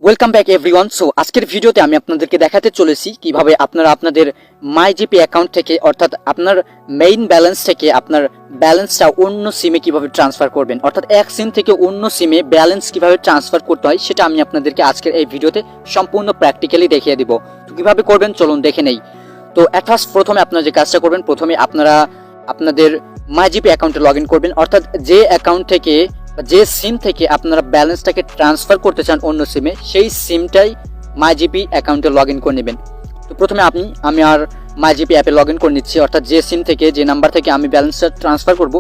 Welcome back everyone. So আজকের ভিডিওতে আমি আপনাদেরকে দেখাতে চলেছি কিভাবে আপনারা আপনাদের মাইজিপি অ্যাকাউন্ট থেকে অর্থাৎ আপনার মেইন ব্যালেন্স থেকে আপনার ব্যালেন্সটা অন্য সিমে কিভাবে ট্রান্সফার করবেন, অর্থাৎ এক সিম থেকে অন্য সিমে ব্যালেন্স কিভাবে ট্রান্সফার করতে হয় সেটা আমি আপনাদেরকে আজকের এই ভিডিওতে সম্পূর্ণ প্র্যাকটিক্যালি দেখিয়ে দিব। তো কিভাবে করবেন চলুন দেখে নেই। তো ফার্স্ট প্রথমে আপনারা যে কাজটা করবেন, প্রথমে আপনারা আপনাদের মাইজিপি অ্যাকাউন্টে লগ ইন করবেন, অর্থাৎ যে অ্যাকাউন্ট থেকে যে সিম থেকে আপনারা ব্যালেন্সটাকে ট্রান্সফার করতে চান অন্য সিমে, সেই সিমটাই মাইজিপি অ্যাকাউন্টে লগ ইন করে নেবেন। তো প্রথমে আমি আর মাইজিপি অ্যাপে লগ ইন করে নিচ্ছি, অর্থাৎ যে সিম থেকে যে নাম্বার থেকে আমি ব্যালেন্সটা ট্রান্সফার করব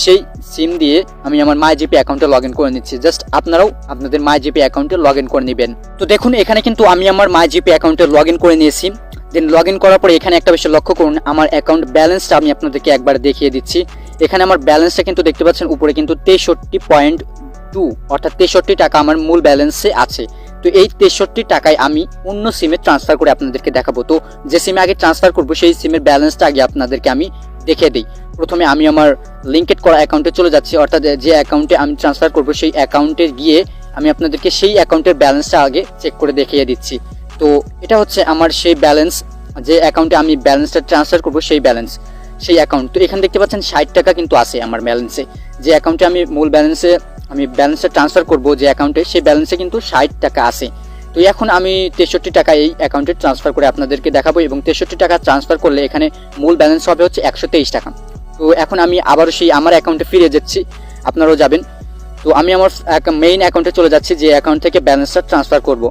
সেই সিম দিয়ে আমি আমার মাইজিপি অ্যাকাউন্টে লগ ইন করে নিচ্ছি। জাস্ট আপনারাও আপনাদের মাইজিপি অ্যাকাউন্টে লগ ইন করে নেবেন। তো দেখুন এখানে কিন্তু আমি আমার মাইজিপি অ্যাকাউন্টে লগ ইন করে নিয়েছি। দেন লগ ইন করার পরে এখানে একটা বিষয় লক্ষ্য করুন, আমার অ্যাকাউন্ট ব্যালেন্সটা আমি আপনাদেরকে একবার দেখিয়ে দিচ্ছি। এখানে আমার ব্যালেন্সটা কিন্তু দেখতে পাচ্ছেন উপরে কিন্তু 63.2 অর্থাৎ 63 টাকা আমার মূল ব্যালেন্সে আছে। তো এই 63 টাকায় আমি অন্য সিমে ট্রান্সফার করে আপনাদেরকে দেখাবো। তো যে সিমে আগে ট্রান্সফার করবো সেই সিমের ব্যালেন্সটা আগে আপনাদেরকে আমি দেখিয়ে দিই। প্রথমে আমি আমার লিঙ্কেড করা অ্যাকাউন্টে চলে যাচ্ছি, অর্থাৎ যে অ্যাকাউন্টে আমি ট্রান্সফার করবো সেই অ্যাকাউন্টে গিয়ে আমি আপনাদেরকে সেই অ্যাকাউন্টের ব্যালেন্সটা আগে চেক করে দেখিয়ে দিচ্ছি। তো এটা হচ্ছে আমার সেই ব্যালেন্স, যে অ্যাকাউন্টে আমি ব্যালেন্সটা ট্রান্সফার করবো সেই ব্যালেন্স, সেই অ্যাকাউন্ট। তো এখানে দেখতে পাচ্ছেন 60 টাকা কিন্তু আছে আমার ব্যালেন্সে। যে অ্যাকাউন্টে আমি মূল ব্যালেন্সে আমি ব্যালেন্সটা ট্রান্সফার করবো যে অ্যাকাউন্টে, সেই ব্যালেন্সে কিন্তু 60 টাকা আছে। তো এখন আমি 63 টাকা এই অ্যাকাউন্টে ট্রান্সফার করে আপনাদেরকে দেখাবো, এবং 63 টাকা ট্রান্সফার করলে এখানে মূল ব্যালেন্স হবে হচ্ছে 123 টাকা। তো এখন আমি আবারও সেই আমার অ্যাকাউন্টে ফিরে যাচ্ছি, আপনারাও যাবেন। তো আমি আমার মেইন অ্যাকাউন্টে চলে যাচ্ছি, যে অ্যাকাউন্ট থেকে ব্যালেন্সটা ট্রান্সফার করবো।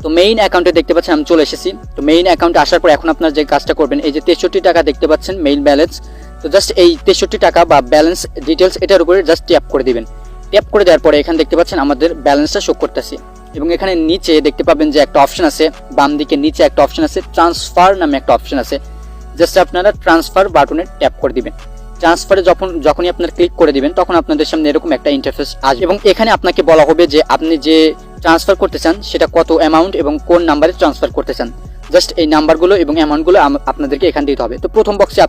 তো মেইন অ্যাকাউন্টে দেখতে পাচ্ছেন আমি চলে এসেছি। তো মেইন অ্যাকাউন্টে আসার পর এখন আপনারা যে কাজটা করবেন, এই যে 63 টাকা দেখতে পাচ্ছেন মেইন ব্যালেন্স, তো জাস্ট এই 63 টাকা বা ব্যালেন্স ডিটেলস এটার উপরে জাস্ট ট্যাপ করে দিবেন। ট্যাপ করে দেওয়ার পরে এখানে দেখতে পাচ্ছেন আমাদের ব্যালেন্সটা শো করতেছে, এবং এখানে নিচে দেখতে পাবেন যে একটা অপশন আছে, বাম দিকে নিচে একটা অপশন আছে ট্রান্সফার নামে একটা অপশন আছে। জাস্ট আপনারা ট্রান্সফার বাটনে ট্যাপ করে দিবেন। ট্রান্সফারে যখনই আপনারা ক্লিক করে দিবেন তখন আপনাদের সামনে এরকম একটা ইন্টারফেস আসবে, এবং এখানে আপনাকে বলা হবে যে আপনি যে ট্রান্সফার করতে চান সেটা কত অ্যামাউন্ট এবং কোন নাম্বারে ট্রান্সফার করতে চান। জাস্ট এই নাম্বারগুলো এবং অ্যামাউন্টগুলো আপনাদেরকে এখানে দিতে হবে। তো প্রথম বক্সে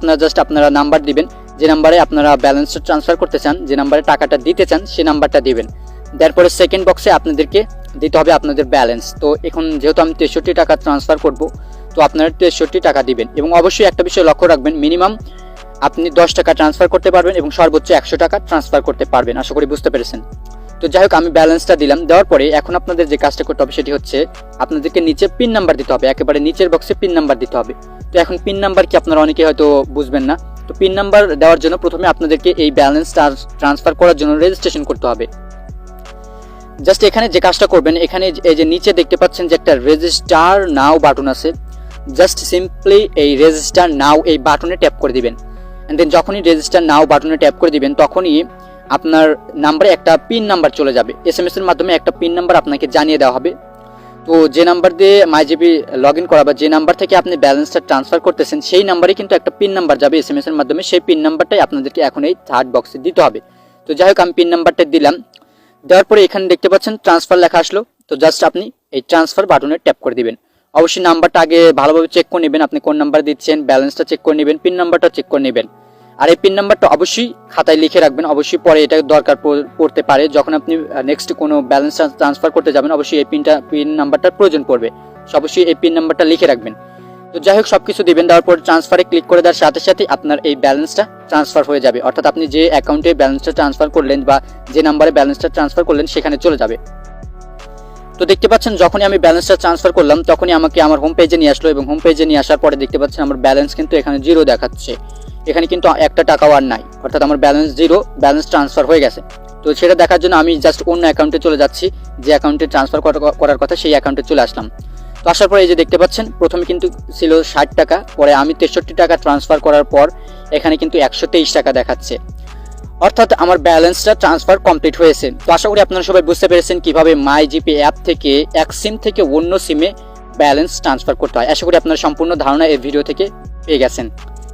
আপনারা নাম্বার দিবেন, যে নাম্বারে আপনারা ব্যালেন্সটা ট্রান্সফার করতে চান, যে নাম্বারে টাকাটা দিতে চান সেই নাম্বারটা দিবেন। তারপরে সেকেন্ড বক্সে আপনাদেরকে দিতে হবে আপনাদের ব্যালেন্স। তো এখন যেহেতু আমি 63 টাকা ট্রান্সফার করব, তো আপনারা 63 টাকা দিবেন, এবং অবশ্যই একটা বিষয় লক্ষ্য রাখবেন, মিনিমাম আপনি 10 টাকা ট্রান্সফার করতে পারবেন এবং সর্বোচ্চ 100 টাকা ট্রান্সফার করতে পারবেন। আশা করি বুঝতে পেরেছেন। তো যাই হোক আমি ব্যালেন্সটা দিলাম। দেওয়ার পরে এখন আপনাদের যে কাজটা করতে হবে সেটি হচ্ছে আপনাদেরকে নিচে পিন নাম্বার দিতে হবে, একেবারে নিচের বক্সে পিন নাম্বার দিতে হবে। তো এখন পিন নাম্বার কি আপনারা অনেকে হয়তো বুঝবেন না। তো পিন নাম্বার দেওয়ার জন্য প্রথমে আপনাদেরকে এই ব্যালেন্সটা ট্রান্সফার করার জন্য রেজিস্ট্রেশন করতে হবে। জাস্ট এখানে যে কাজটা করবেন, এখানে এই যে নিচে দেখতে পাচ্ছেন যে একটা রেজিস্টার নাও বাটন আছে, জাস্ট সিম্পলি এই রেজিস্টার নাও এই বাটনে ট্যাপ করে দিবেন। এন্ড দেন যখনই রেজিস্টার নাও বাটনে ট্যাপ করে দিবেন তখনই আপনার নাম্বারে একটা পিন নাম্বার চলে যাবে। SMS এর মাধ্যমে একটা পিন নাম্বার আপনাকে জানিয়ে দেওয়া হবে। তো যে নাম্বার দিয়ে মাইজিপি লগ ইন করা বা যে নাম্বার থেকে আপনি ব্যালেন্সটা ট্রান্সফার করতেছেন সেই নাম্বারে কিন্তু একটা পিন নাম্বার যাবে SMS এর মাধ্যমে। সেই পিন নাম্বারটাই আপনাদেরকে এখন এই থার্ড বক্সে দিতে হবে। তো যাই হোক আমি পিন নাম্বারটা দিলাম। দেওয়ার পরে এখানে দেখতে পাচ্ছেন ট্রান্সফার লেখা আসলো। তো জাস্ট আপনি এই ট্রান্সফার বাটনে ট্যাপ করে দিবেন। অবশ্যই নাম্বারটা আগে ভালোভাবে চেক করে নেবেন, আপনি কোন নাম্বার দিচ্ছেন, ব্যালেন্সটা চেক করে নেবেন, পিন নাম্বারটা চেক করে নেবেন। আর এই পিন নাম্বারটা অবশ্যই খাতায় লিখে রাখবেন, অবশ্যই পরে এটা দরকার পড়তে পারে। যখন আপনি নেক্সট কোনো ব্যালেন্স ট্রান্সফার করতে যাবেন অবশ্যই এই পিন নাম্বারটার প্রয়োজন পড়বে, অবশ্যই এই পিন নাম্বারটা লিখে রাখবেন। তো যাই হোক সবকিছু দিবেন। দেওয়ার পর ট্রান্সফারে ক্লিক করে দেওয়ার সাথে সাথে আপনার এই ব্যালেন্সটা ট্রান্সফার হয়ে যাবে, অর্থাৎ আপনি যে অ্যাকাউন্টে ব্যালেন্সটা ট্রান্সফার করলেন বা যে নাম্বারে ব্যালেন্সটা ট্রান্সফার করলেন সেখানে চলে যাবে। তো দেখতে পাচ্ছেন যখনই আমি ব্যালেন্সটা ট্রান্সফার করলাম তখনই আমাকে আমার হোম পেজে নিয়ে আসলো, এবং হোম পেজে নিয়ে আসার পরে দেখতে পাচ্ছেন আমার ব্যালেন্স কিন্তু এখানে 0 দেখাচ্ছে। এখানে কিন্তু একটা টাকাও আর নাই, অর্থাৎ আমার ব্যালেন্স 0, ব্যালেন্স ট্রান্সফার হয়ে গেছে। তো সেটা দেখার জন্য আমি জাস্ট অন্য অ্যাকাউন্টে চলে যাচ্ছি, যে অ্যাকাউন্টে ট্রান্সফার করার কথা সেই অ্যাকাউন্টে চলে আসলাম। তো আসার পরে এই যে দেখতে পাচ্ছেন প্রথমে কিন্তু ছিল 60 টাকা, পরে আমি 63 টাকা ট্রান্সফার করার পর এখানে কিন্তু 123 টাকা দেখাচ্ছে, অর্থাৎ আমার ব্যালেন্সটা ট্রান্সফার কমপ্লিট হয়েছে। তো আশা করি আপনারা সবাই বুঝতে পেরেছেন কিভাবে মাইজিপি অ্যাপ থেকে এক সিম থেকে অন্য সিমে ব্যালেন্স ট্রান্সফার করতে হয়। আশা করি আপনারা সম্পূর্ণ ধারণা এই ভিডিও থেকে পেয়ে গেছেন।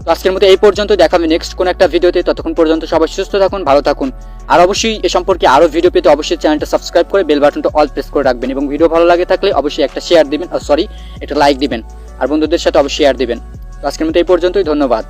তো আজকের মতো এই পর্যন্ত, দেখা হবে নেক্সট কোনো একটা ভিডিওতে। ততক্ষণ পর্যন্ত সবাই সুস্থ থাকুন, ভালো থাকুন। আর অবশ্যই এ সম্পর্কে আরও ভিডিও পেতে অবশ্যই চ্যানেলটা সাবস্ক্রাইব করে বেল বাটনটা অল প্রেস করে রাখবেন, এবং ভিডিও ভালো লাগে থাকলে অবশ্যই একটা শেয়ার দিবেন, একটা লাইক দিবেন, আর বন্ধুদের সাথে অবশ্যই শেয়ার দিবেন। তো আজকের মতো এই পর্যন্তই, ধন্যবাদ।